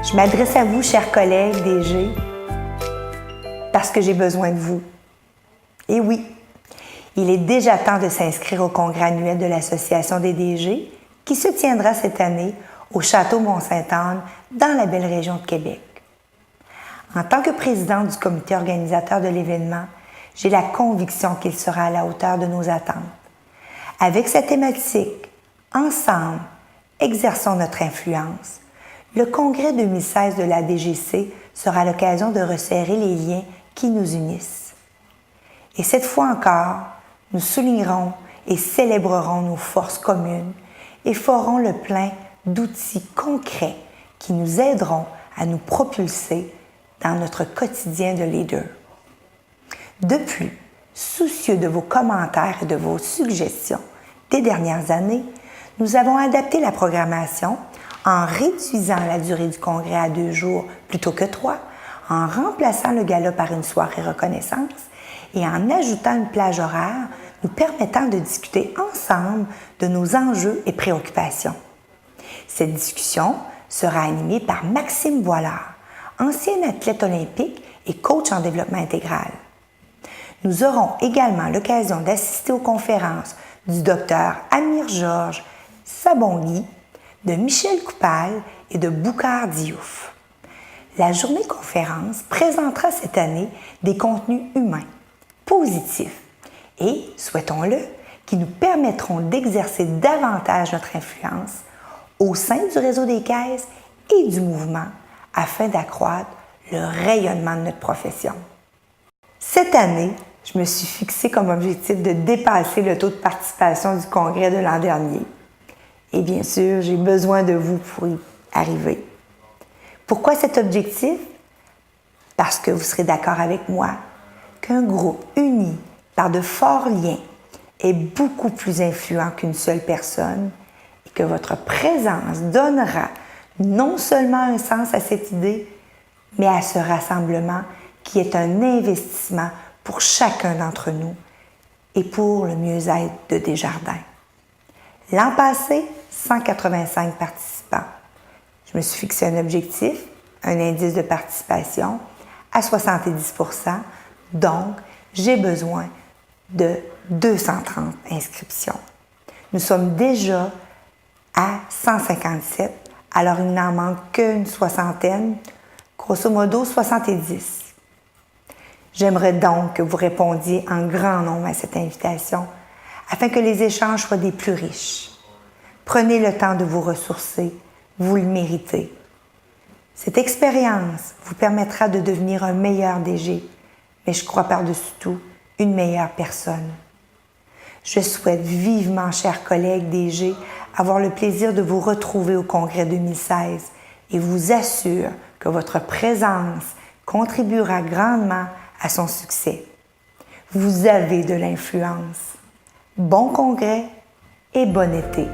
Je m'adresse à vous, chers collègues DG, parce que j'ai besoin de vous. Et oui, il est déjà temps de s'inscrire au congrès annuel de l'Association des DG qui se tiendra cette année au Château Mont-Sainte-Anne dans la belle région de Québec. En tant que présidente du comité organisateur de l'événement, j'ai la conviction qu'il sera à la hauteur de nos attentes. Avec cette thématique, ensemble, exerçons notre influence. Le congrès 2016 de la DGC sera l'occasion de resserrer les liens qui nous unissent. Et cette fois encore, nous soulignerons et célébrerons nos forces communes et ferons le plein d'outils concrets qui nous aideront à nous propulser dans notre quotidien de leader. De plus, soucieux de vos commentaires et de vos suggestions des dernières années, nous avons adapté la programmation en réduisant la durée du congrès à 2 jours plutôt que 3, en remplaçant le gala par une soirée reconnaissance et en ajoutant une plage horaire nous permettant de discuter ensemble de nos enjeux et préoccupations. Cette discussion sera animée par Maxime Voilard, ancien athlète olympique et coach en développement intégral. Nous aurons également l'occasion d'assister aux conférences du Dr Amir Georges Sabongui, de Michel Coupal et de Boukhar Diouf. La journée conférence présentera cette année des contenus humains, positifs et, souhaitons-le, qui nous permettront d'exercer davantage notre influence au sein du réseau des caisses et du mouvement afin d'accroître le rayonnement de notre profession. Cette année, je me suis fixé comme objectif de dépasser le taux de participation du congrès de l'an dernier. Et bien sûr, j'ai besoin de vous pour y arriver. Pourquoi cet objectif? Parce que vous serez d'accord avec moi qu'un groupe uni par de forts liens est beaucoup plus influent qu'une seule personne et que votre présence donnera non seulement un sens à cette idée, mais à ce rassemblement qui est un investissement pour chacun d'entre nous et pour le mieux-être de Desjardins. L'an passé, 185 participants. Je me suis fixé un objectif, un indice de participation à 70 %, donc j'ai besoin de 230 inscriptions. Nous sommes déjà à 157, alors il n'en manque qu'une soixantaine, grosso modo 70. J'aimerais donc que vous répondiez en grand nombre à cette invitation afin que les échanges soient des plus riches. Prenez le temps de vous ressourcer, vous le méritez. Cette expérience vous permettra de devenir un meilleur DG, mais je crois par-dessus tout une meilleure personne. Je souhaite vivement, chers collègues DG, avoir le plaisir de vous retrouver au Congrès 2016 et vous assure que votre présence contribuera grandement à son succès. Vous avez de l'influence. Bon congrès et bon été!